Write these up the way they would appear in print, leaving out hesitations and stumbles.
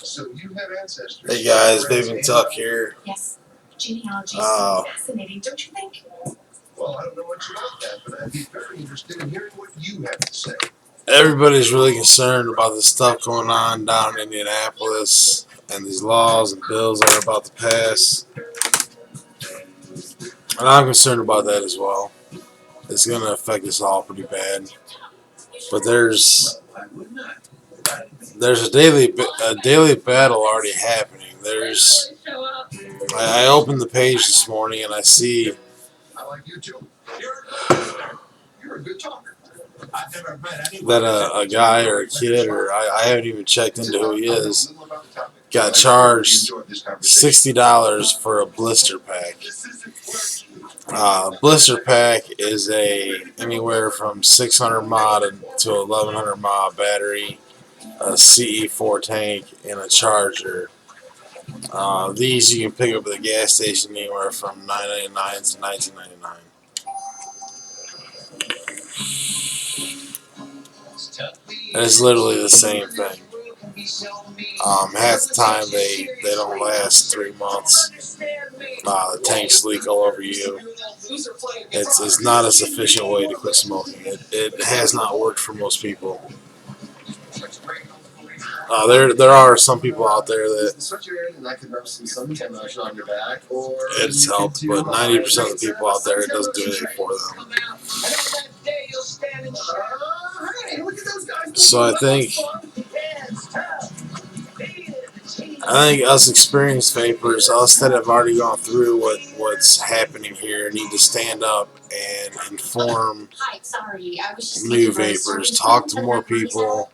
So you have ancestors. Hey guys, Vaping Tuck here. Yes. Genealogy is so fascinating, don't you think? Well, I don't know much about that, but I'd be very interested in hearing what you have to say. Everybody's really concerned about the stuff going on down in Indianapolis and these laws and bills that are about to pass. And I'm concerned about that as well. It's going to affect us all pretty bad. But there's a daily battle already happening. I opened the page this morning and I see I like you too. You're a good talker. that a guy or a kid, or I haven't even checked into who he is, got charged $60 for a blister pack. Blister pack is anywhere from 600 mod to 1100 mod battery, a CE4 tank, and a charger. These you can pick up at the gas station anywhere from $9.99 to $19.99. And it's literally the same thing. Half the time they don't last 3 months. The tanks leak all over you. It's not a sufficient way to quit smoking. It has not worked for most people. There are some people out there that it's helped, but 90% of the people out there, it doesn't do anything for them. So I think us experienced vapors, us that have already gone through what's happening here, need to stand up and inform new vapors, talk to more people,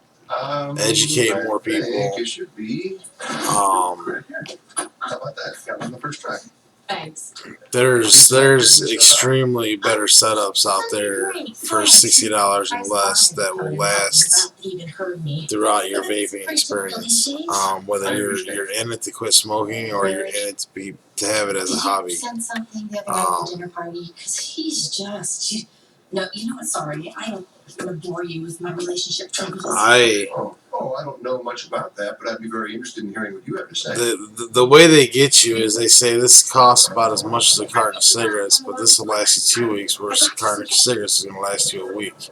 educate more people. There's extremely better setups out there for $60 and less that will last throughout your vaping experience. Whether you're in it to quit smoking or you're in it to have it as a hobby. No, you know what? Sorry, I don't want to bore you with my relationship troubles. I don't know much about that, but I'd be very interested in hearing what you have to say. The way they get you is they say this costs about as much as a carton of cigarettes, but this will last you 2 weeks, whereas a carton of cigarettes is going to last you a week.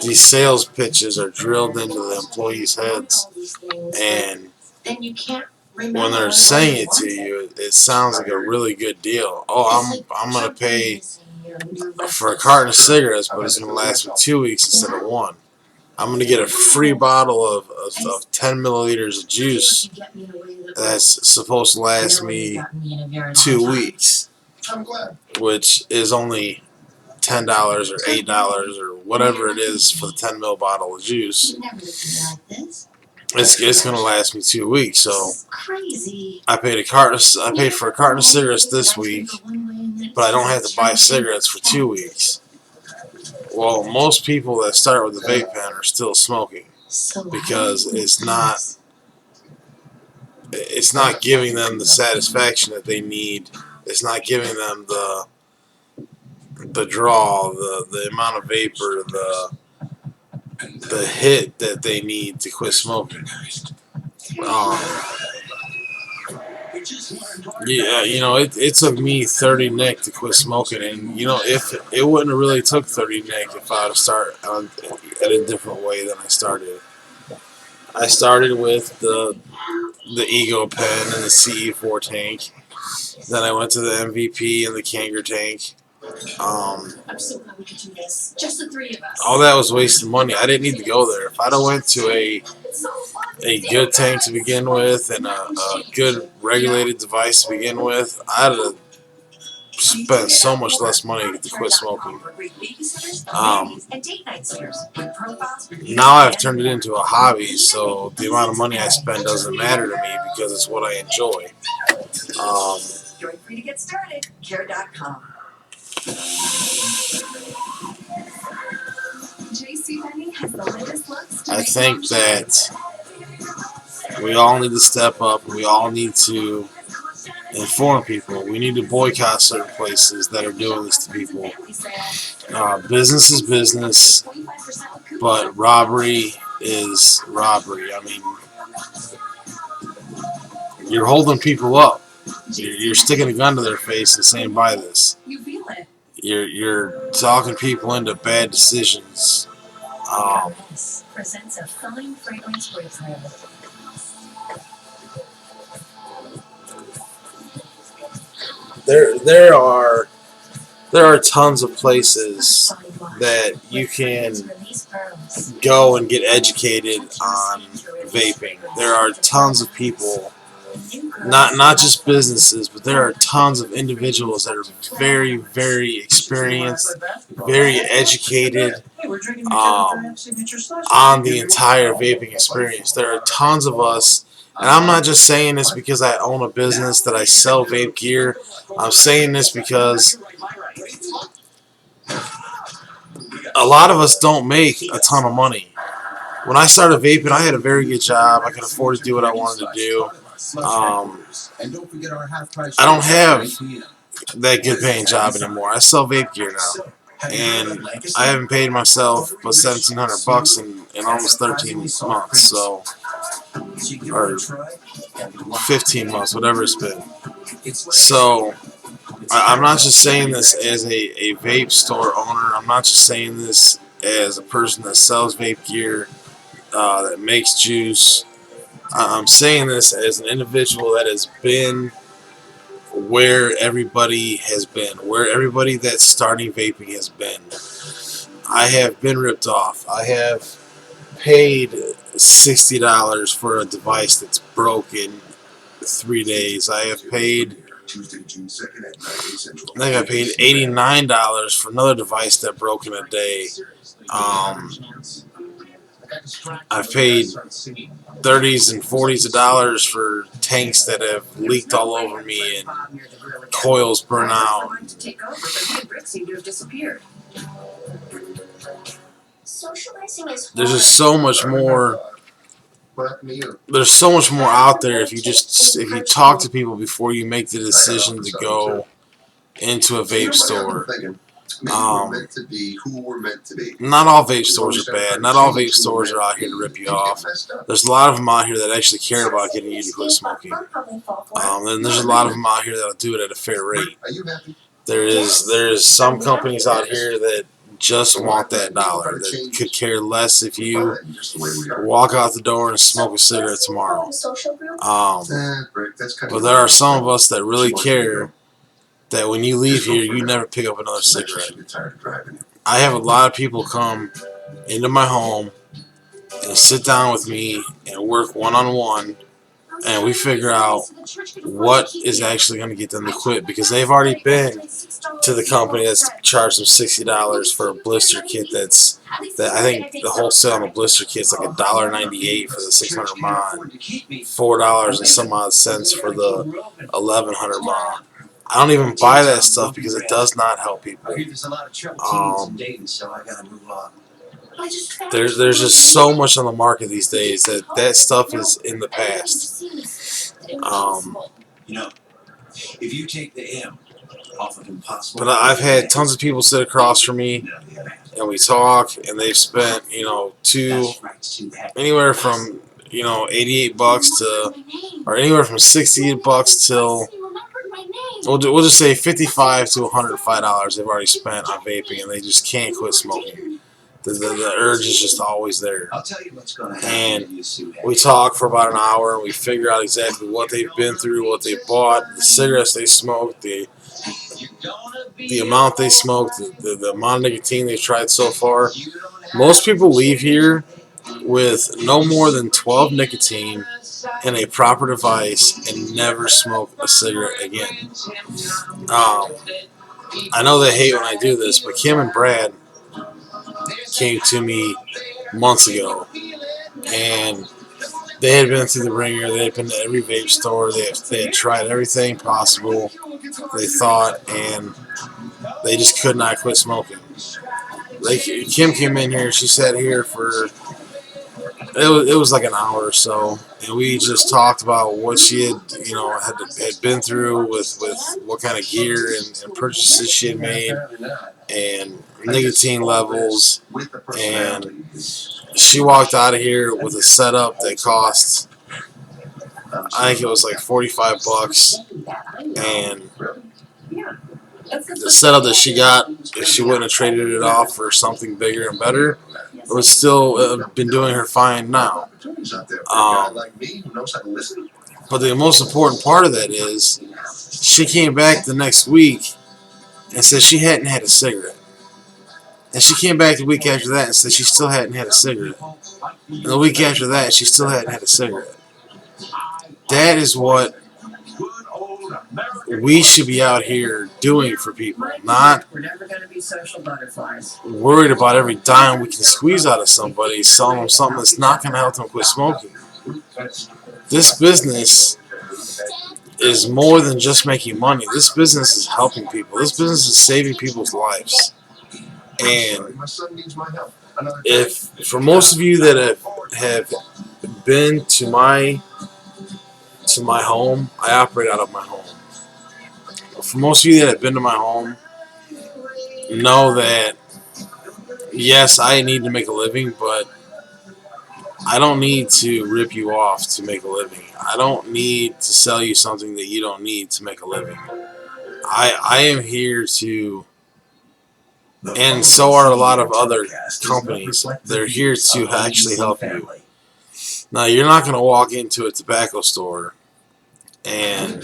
These sales pitches are drilled into the employees' heads, and when they're saying it to you, it sounds like a really good deal. Oh, I'm going to pay for a carton of cigarettes, but it's going to last me 2 weeks instead of 1. I'm going to get a free bottle of 10 milliliters of juice that's supposed to last me 2 weeks, which is only $10 or $8 or whatever it is for the 10 ml bottle of juice. It's going to last me 2 weeks, so I paid for a carton of cigarettes this week, but I don't have to buy cigarettes for 2 weeks. Well, most people that start with a vape pen are still smoking because it's not giving them the satisfaction that they need. It's not giving them the draw, the amount of vapor, the hit that they need to quit smoking. Yeah, it took me 30 Nick to quit smoking, and if it wouldn't have really took 30 Nick if I would start at a different way than I started. I started with the Ego pen and the CE4 tank. Then I went to the MVP and the Kanger tank. I'm so glad we could do this. Just the three of us. All that was wasting money. I didn't need to go there. If I'd have went to a good tank to begin with and a good regulated device to begin with, I'd have spent so much less money to quit smoking. Now I've turned it into a hobby, so the amount of money I spend doesn't matter to me because it's what I enjoy. You're free to get started. Care.com. I think that we all need to step up. We all need to inform people. We need to boycott certain places that are doing this to people. Business is business, but robbery is robbery. I mean, you're holding people up. You're sticking a gun to their face and saying, "Buy this." You're talking people into bad decisions. Presents a fine fragrance breakthrough. There are tons of places that you can go and get educated on vaping. There are tons of people, not just businesses, but there are tons of individuals that are very, very experienced, very educated on the entire vaping experience. There are tons of us, and I'm not just saying this because I own a business that I sell vape gear. I'm saying this because a lot of us don't make a ton of money. When I started vaping, I had a very good job. I could afford to do what I wanted to do. I don't have that good paying job anymore. I sell vape gear now, and I haven't paid myself but $1,700 in almost 13 months, so, or 15 months, whatever it's been. So I'm not just saying this as a vape store owner. I'm not just saying this as a person that sells vape gear, that makes juice. I'm saying this as an individual that has been where everybody has been, where everybody that's starting vaping has been. I have been ripped off. I have paid $60 for a device that's broken 3 days. I have paid, I think I paid $89 for another device that broke in a day. I've paid 30s and 40s of dollars for tanks that have leaked all over me and coils burn out. There's just so much more. There's so much more out there if you talk to people before you make the decision to go into a vape store. Not all vape stores are bad. Not all vape stores are out here to rip you off. There's a lot of them out here that actually care about getting you to quit smoking. And there's a lot of them out here that'll do it at a fair rate. There is some companies out here that just want that dollar, that could care less if you walk out the door and smoke a cigarette tomorrow. But there are some of us that really care that when you leave here, you never pick up another cigarette. I have a lot of people come into my home and sit down with me and work one-on-one, and we figure out what is actually going to get them to quit, because they've already been to the company that's charged them $60 for a blister kit that I think the wholesale on the blister kit's like $1.98 for the 600 mAh, $4 and some odd cents for the 1100 mAh. I don't even buy that stuff because it does not help people. There's just so much on the market these days that stuff is in the past. If you take the M off of impossible, but I've had tons of people sit across from me and we talk, and they've spent anywhere from $88 to, or anywhere from $68 till, we'll just say $55 to $105 they've already spent on vaping, and they just can't quit smoking. The urge is just always there. And we talk for about an hour, and we figure out exactly what they've been through, what they bought, the cigarettes they smoked, the amount they smoked, the amount of nicotine they've tried so far. Most people leave here with no more than 12 nicotine and a proper device and never smoke a cigarette again. I know they hate when I do this, but Kim and Brad came to me months ago, and they had been through the ringer. They had been to every vape store. They had tried everything possible, they thought, and they just could not quit smoking. Kim came in here. She sat here for it was like an hour or so, and we just talked about what she had been through with what kind of gear and purchases she had made, and nicotine levels, and she walked out of here with a setup that cost, I think it was like $45, and the setup that she got, if she wouldn't have traded it off for something bigger and better, it would still been doing her fine now. But the most important part of that is she came back the next week and said she hadn't had a cigarette. And she came back the week after that and said she still hadn't had a cigarette. And the week after that, she still hadn't had a cigarette. That is what we should be out here doing for people, not worried about every dime we can squeeze out of somebody, selling them something that's not going to help them quit smoking. This business is more than just making money. This business is helping people. This business is saving people's lives. And if, for most of you that have been to my home, I operate out of my home. For most of you that have been to my home, know that, yes, I need to make a living, but I don't need to rip you off to make a living. I don't need to sell you something that you don't need to make a living. I am here to, and so are a lot of other companies. They're here to actually help you. Now, you're not going to walk into a tobacco store and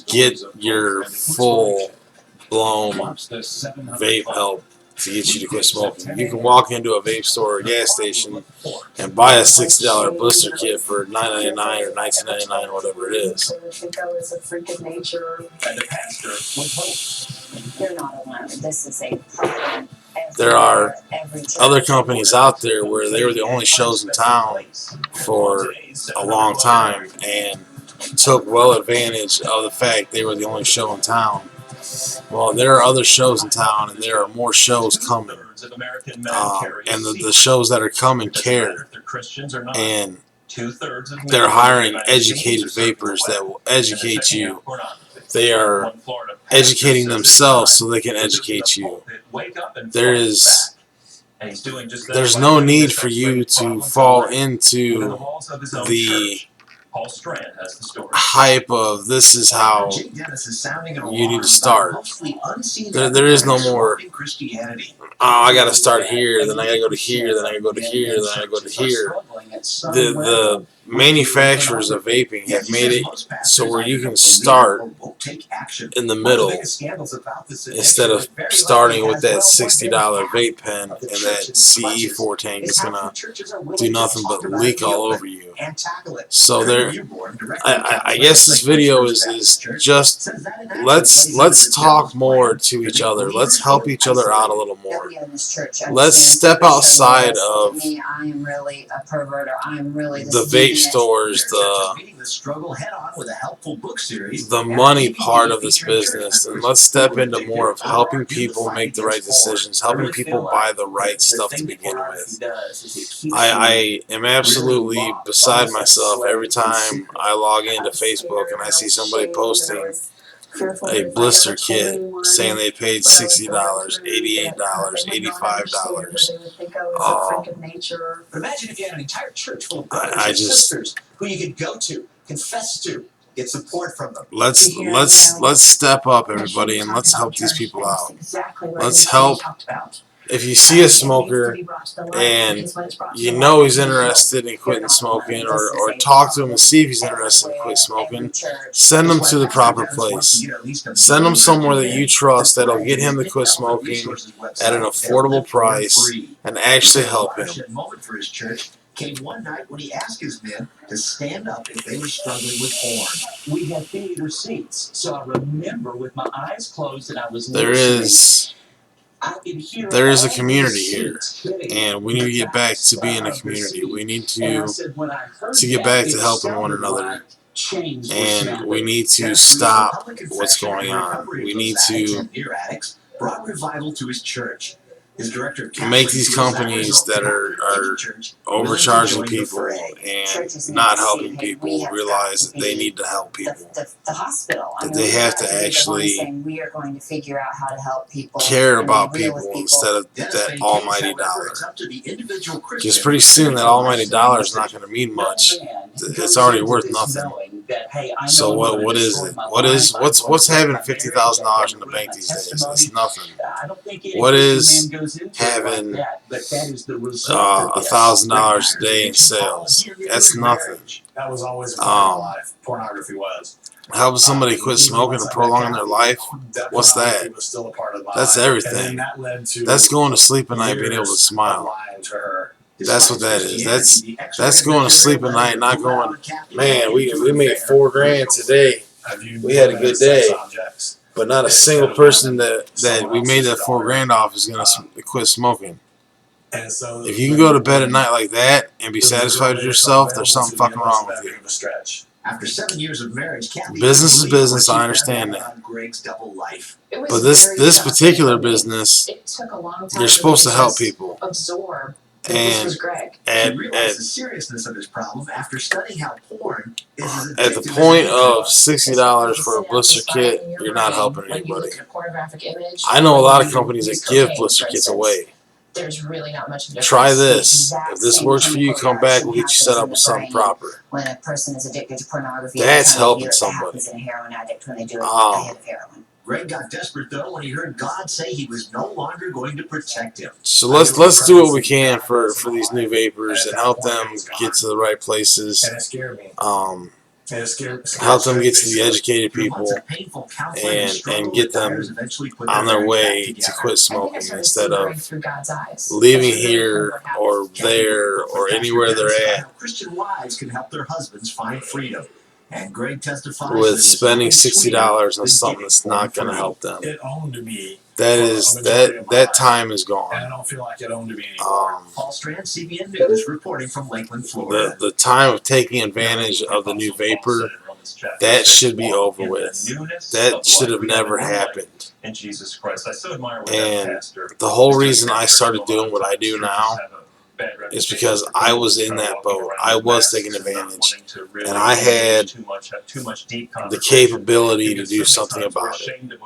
get your full-blown vape help to get you to quit smoking. You can walk into a vape store or a gas station and buy a $60 blister kit for $9.99 or $19.99 or whatever it is. There are other companies out there where they were the only shows in town for a long time and took well advantage of the fact they were the only show in town. Well, there are other shows in town, and there are more shows coming. And the shows that are coming care. And they're hiring educated vapors that will educate you. They are educating themselves so they can educate you. There's no need for you to fall into the hype of this is how you need to start. There is no more, oh, I gotta start here, then I gotta go to here, then I gotta go to here, then I gotta go to here. The manufacturers of vaping have made it so where you can start in the middle instead of starting with that $60 vape pen and that CE4 tank is gonna do nothing but leak all over you. So there, I guess this video is just let's talk more to each other. Let's help each other out a little more. Let's step outside of the vape stores, the money part of this business, and let's step into more of helping people make the right decisions, helping people buy the right stuff to begin with. I am absolutely beside myself every time I log into Facebook and I see somebody posting a blister kit saying they paid $60, $88, $85. Imagine if you had an entire church full of I brothers and just sisters who you could go to, confess to, get support from them. let's step up, everybody, and let's help these people out. Let's help. If you see a smoker and you know he's interested in quitting smoking, or talk to him and see if he's interested in quit smoking, send him to the proper place. Send him somewhere that you trust that'll get him to quit smoking at an affordable price and actually help him. Came one night when he asked his men to stand up if they were struggling with porn. We had theater seats, so I remember with my eyes closed and I was There is a community here, and we need to get back to being a community. We need to get back to helping one another, and we need to stop what's going on. We need to brought revival to his church. His director of make these Catholic companies that are church overcharging willing to join the people fray. and Churches need not to helping see, hey, we people have realize got that they be need to help people. the hospital. That I mean, they we've have got to be the ones actually saying we are going to figure out how to help people, care and about be real with people instead of Dennis that maintains, almighty however, dollar. it's up to the individual Because Christian pretty soon that to almighty make dollar a is not decision. going to mean No much. man It's goes already into worth this nothing. knowing that, hey, I So know I'm what gonna is destroy it? my What life, is I'm what's going to having break my marriage, $50,000 in the I'm bank gonna these days? testimony. It's nothing. I don't think any What Christian is man goes into it having like that, but that is the result of this. $1,000 a day in sales? That's nothing. That was always a part of my life. Pornography was. Helping somebody quit smoking and prolonging their life, what's that? Pornography was still a part of my That's life. everything. And then that led to That's going to sleep at night being able to years of smile. lying to her. That's what that is. That's going to sleep at night, not going, man, we made $4,000 today. We had a good day. But not a single person that we made that $4,000 off is going to quit smoking. And so If you can go to bed at night like that and be satisfied with yourself, there's something fucking wrong with you. After 7 years of marriage, Kathy Business is believed what business, she I found understand out that. about Greg's double life. But this particular business, It took a long time. you're supposed to help people. Absorb that this And was Greg. He realized the seriousness of his problem after studying how porn is as at the addictive as point a of drug. $60 for a blister kit, you're not helping When you anybody. look at a pornographic image, I know a lot of you companies use that give cocaine, blister for kits instance. away. There's really not much difference. Try The this. exact If this same works for you, chemical come back. We'll get you reaction set up happens with something in the brain proper. when a person is addicted to pornography. That's how helping it somebody. happens in a heroin addict when they do it Um, ahead of heroin. Greg got desperate though when he heard God say he was no longer going to protect him. So let's do what we can for these new vapors and help them get to the right places. And it scared me. Help Scared them get to the educated Through months people of painful counseling and struggle, get the them Dyers eventually put on their their marriage way back to together. quit I smoking think I started instead seeing Greg of through God's eyes. leaving That's really here what happened. or there or anywhere they're at How Christian wives can help their husbands find freedom. And Greg testifies that with it's spending nothing sweeter $60 on than something getting that's not going to free. help them. It owned me. That for is a majority of my that life. time is And I gone. don't feel like it owned me anymore. Paul Strand, CBN News, reporting from Lakeland, Florida. The time of taking advantage of the new vapor, that should be over with. That should have never happened. In Jesus Christ. I so admire what And that pastor. the whole reason I started doing what I do now is because I was in that boat. I was taking advantage, and I had the capability to do something about it.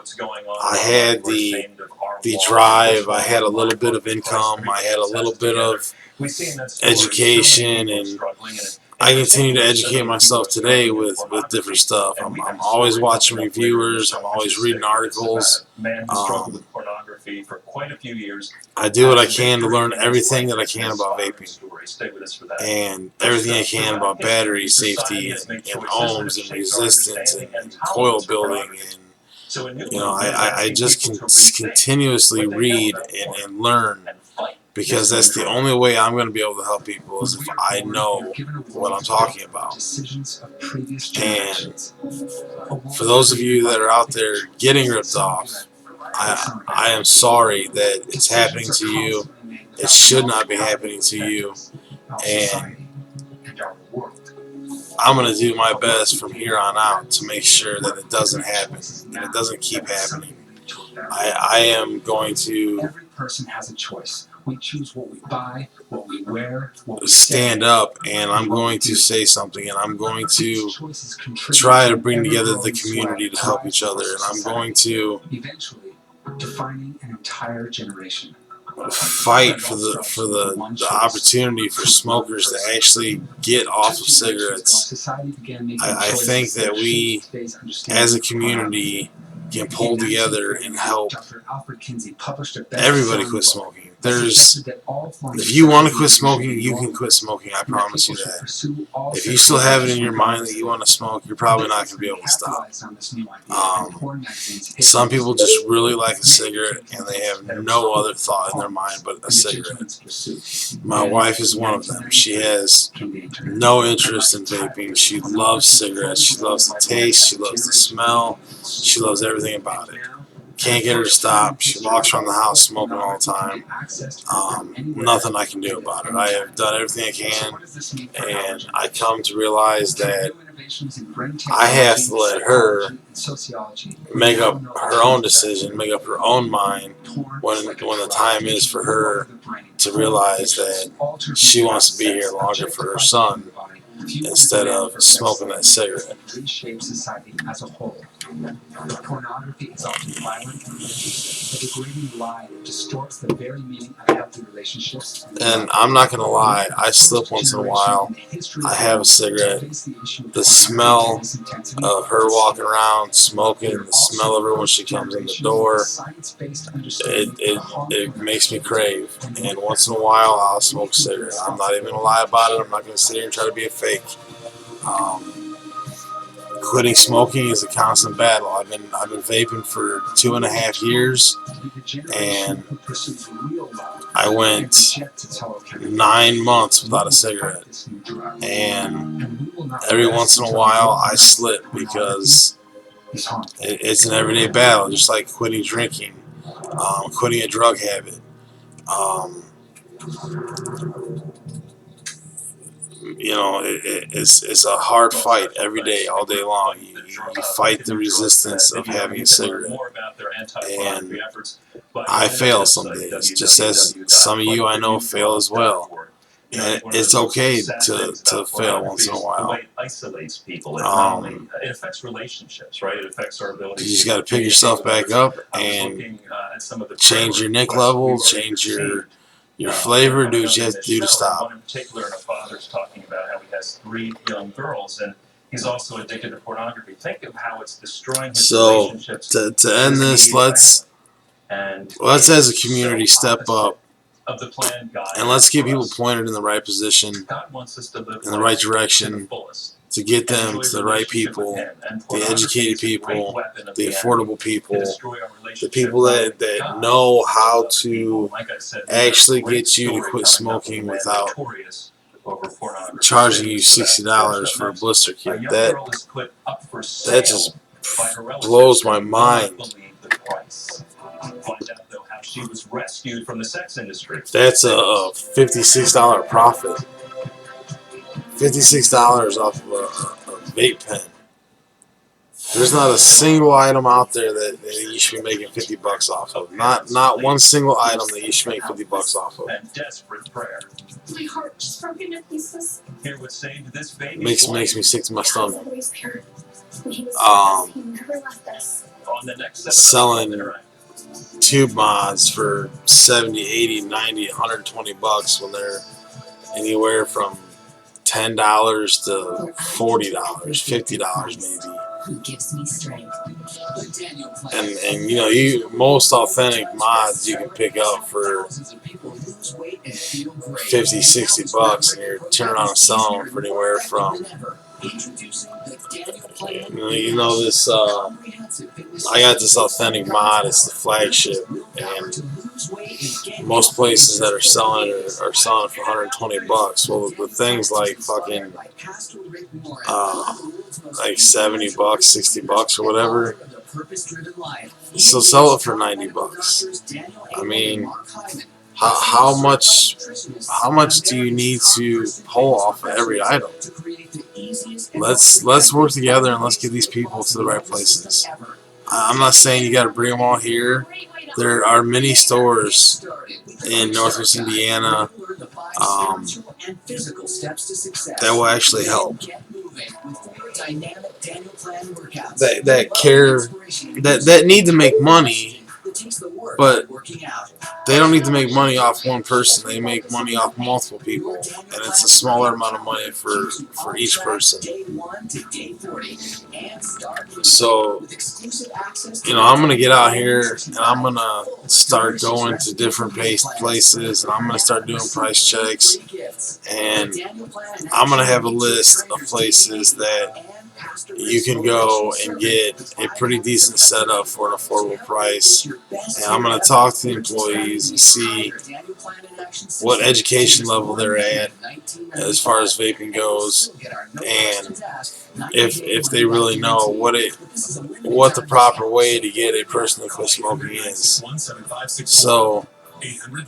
I had the drive. I had a little bit of income. I had a little bit of education, and I continue to educate myself today with different stuff. I'm always watching reviewers. I'm always reading articles. Man who struggled with pornography for quite a few years. I do what I can to learn everything that I can about vaping Stay with us for that. and everything I can about battery safety and ohms and resistance and coil building. And So in you know, I just continuously read and learn, because that's the only way I'm going to be able to help people is if I know what I'm talking about. And for those of you that are out there getting ripped off, I am sorry that it's happening to you. It should not be happening to you. And I'm going to do my best from here on out to make sure that it doesn't happen, that it doesn't keep happening. I am going to Every person has a choice. We choose what we buy, what we wear, what we stand up, and I'm going to say something, and I'm going to try to bring together the community to help each other, and I'm going to eventually defining an entire generation. fight for the opportunity for smokers to actually get off of cigarettes. I think that we, as a community, can pull together and help everybody quit smoking. If you want to quit smoking, you can quit smoking. I promise you that. If you still have it in your mind that you want to smoke, you're probably not going to be able to stop. Some people just really like a cigarette, and they have no other thought in their mind but a cigarette. My wife is one of them. She has no interest in vaping. She loves cigarettes. She loves the taste. She loves the smell. She loves everything about it. Can't get her to stop. She walks around the house smoking all the time. Nothing I can do about it. I have done everything I can, and I come to realize that I have to let her make up her own decision, make up her own mind when the time is for her to realize that she wants to be here longer for her son instead of smoking that cigarette. Reshape society as a whole. Pornography is often violent, a degrading lie that distorts the very meaning of healthy relationships. And I'm not gonna lie, I slip once in a while. I have a cigarette. The smell of her walking around smoking, the smell of her when she comes in the door, it makes me crave. And once in a while, I'll smoke a cigarette. I'm not even gonna lie about it. I'm not gonna sit here and try to be a fake. Quitting smoking is a constant battle. I've been vaping for 2.5 years, and I went 9 months without a cigarette. And every once in a while, I slip because it's an everyday battle, just like quitting drinking, quitting a drug habit. You know, it's a hard fight every day, all day long. You fight the resistance of having a cigarette. And I fail some days, just as some of you I know fail as well. And it's okay to fail once in a while. It isolates people. It affects relationships, right? It affects our ability. You just got to pick yourself back up and change your nic level, change your flavor, do what you have to do to stop. One in particular, and a father's talking about how he has 3 young girls, and he's also addicted to pornography. Think of how it's destroying his relationships. So to end this, let's as a community step up of the plan God and let's get people has for us. pointed in the right position, God wants us to live in the right to direction, the fullest. to get them Enjoy to the right relationship with people, Him. And the pornography educated is a great people, weapon of the enemy affordable to people, destroy our the relationship people with that God. know how to Like I said, actually great get you to story quit coming up smoking of a man without victorious over pornography. charging you Saved for that. $60 for a blister A kit. young That girl is put up for sale just by her relatives. blows my They will not mind. believe the price. Find out though how she was rescued from the sex industry. That's a $56 profit. $56 off of a vape pen. There's not a single item out there that you should be making $50 off of. Not one single item that you should make $50 off of. And desperate prayer. My heart just broken to pieces. Here what saved this baby. Makes me sick to my stomach. Always pure. When he was Um, with us, he never left us. On the next episode Selling of Interact. tube mods for 70, 80, 90, 120 bucks when they're anywhere from $10 to $40, $50 maybe. Who gives me strength? And you know, most authentic mods you can pick up for 50, 60 bucks, and you're turning around and selling them for anywhere from you know this I got this authentic mod, it's the flagship, and most places that are selling it are selling it for 120 bucks. Well, with things like fucking like 70 bucks, 60 bucks or whatever, you still sell it for 90 bucks. I mean, how much do you need to pull off of every item? Let's work together and let's get these people to the right places. I'm not saying you got to bring them all here. There are many stores in Northwest Indiana that will actually help. That care, that need to make money, but they don't need to make money off one person. They make money off multiple people, and it's a smaller amount of money for each person. So, you know, I'm gonna get out here and I'm gonna start going to different places, and I'm gonna start doing price checks, and I'm gonna have a list of places that you can go and get a pretty decent setup for an affordable price. And I'm going to talk to the employees and see what education level they're at as far as vaping goes, and if they really know what the proper way to get a person to quit smoking is. So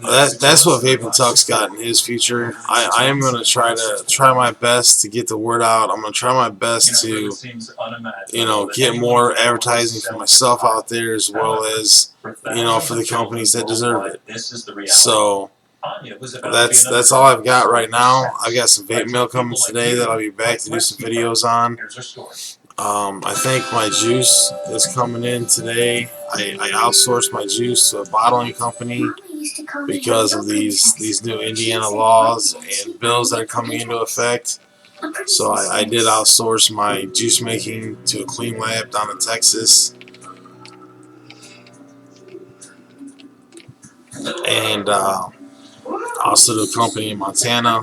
that's what Vaping Tuck's got in his future. I am going to try my best to get the word out. I'm going to try my best to, get more advertising for myself out there, as well as, for the companies that deserve it. So that's all I've got right now. I've got some vape mail coming today that I'll be back to do some videos on. I think my juice is coming in today. I outsourced my juice to a bottling company because of these new Indiana laws and bills that are coming into effect. So I did outsource my juice making to a clean lab down in Texas. And also to a company in Montana.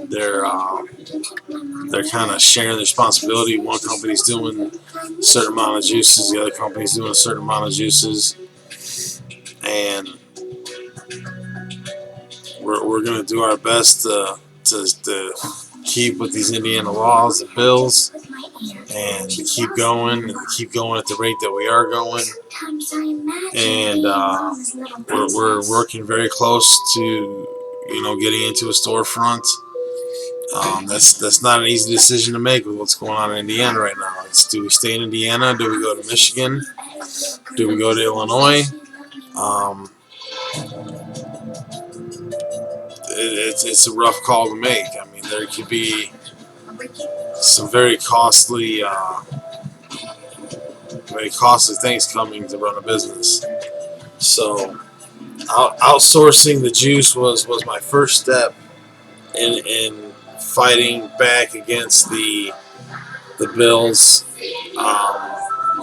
They're kind of sharing the responsibility. One company's doing a certain amount of juices, the other company's doing a certain amount of juices, and we're going to do our best to keep with these Indiana laws and bills, and to keep going at the rate that we are going. And we're working very close to getting into a storefront. That's not an easy decision to make with what's going on in Indiana right now. Do we stay in Indiana? Do we go to Michigan? Do we go to Illinois? It's a rough call to make. I mean, there could be some very costly things coming to run a business. So outsourcing the juice was my first step in fighting back against the bills.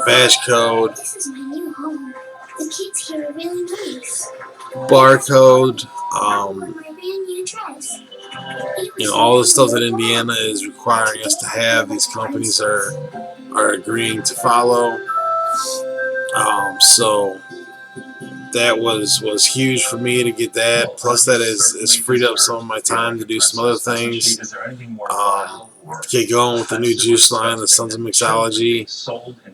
Badge code, barcode, all the stuff that Indiana is requiring us to have, these companies are agreeing to follow. So that was huge for me to get that. Plus, that is freed up some of my time to do some other things. Get going with the new juice line, the Sons of Mixology.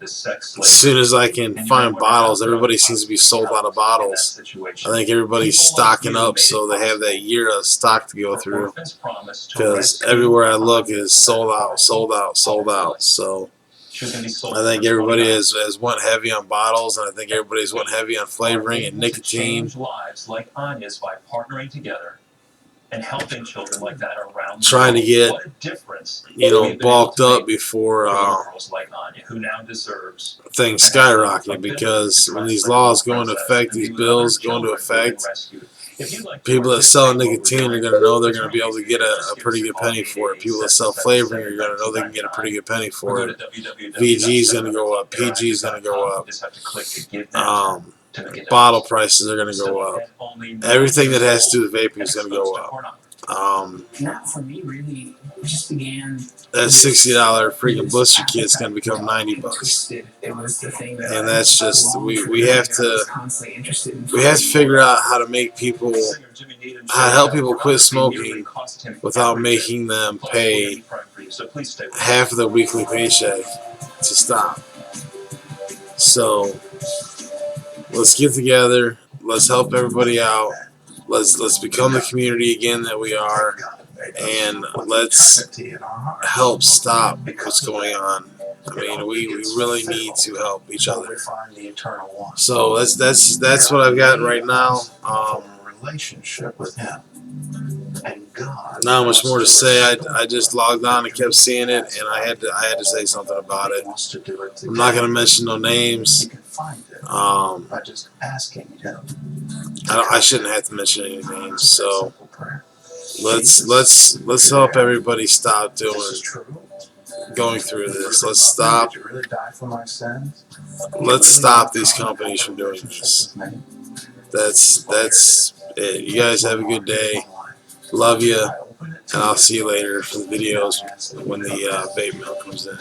As soon as I can find bottles, everybody seems to be sold out of bottles. I think everybody's stocking up so they have that year of stock to go through. Because everywhere I look is sold out, sold out, sold out. So I think everybody has went heavy on bottles, and I think everybody's went heavy on flavoring and nicotine. Lives like Anya's by partnering together and helping children like that around. Trying to get what a difference, bulked up before girls like Anya, who now deserves things skyrocket, because when these laws go into effect, these bills go into effect, people that sell nicotine are going to know they're going to be able to get a pretty good penny for it. People that sell flavoring are going to know they can get a pretty good penny for it. VG is going to go up. PG is going to go up. Bottle prices are going to go up. Everything that has to do with vaping is going to go up. That for me really just began. That $60 freaking blister kit's going to become $90. It was the thing that And that's just we have to figure out how to make people, how to help people quit smoking without making them pay half of their weekly paycheck to stop. So let's get together. Let's help everybody out. Let's become the community again that we are, and let's help stop what's going on. I mean, we really need to help each other. So that's what I've got right now. Relationship with Him. And God. Not much more to say. I just logged on and kept seeing it, and I had to say something about it. I'm not going to mention no names. By just asking Him. I shouldn't have to mention any names. So let's help everybody stop going through this. Let's stop. Let's stop these companies from doing this. That's it. You guys have a good day. Love you, and I'll see you later for the videos when the vape mail comes in.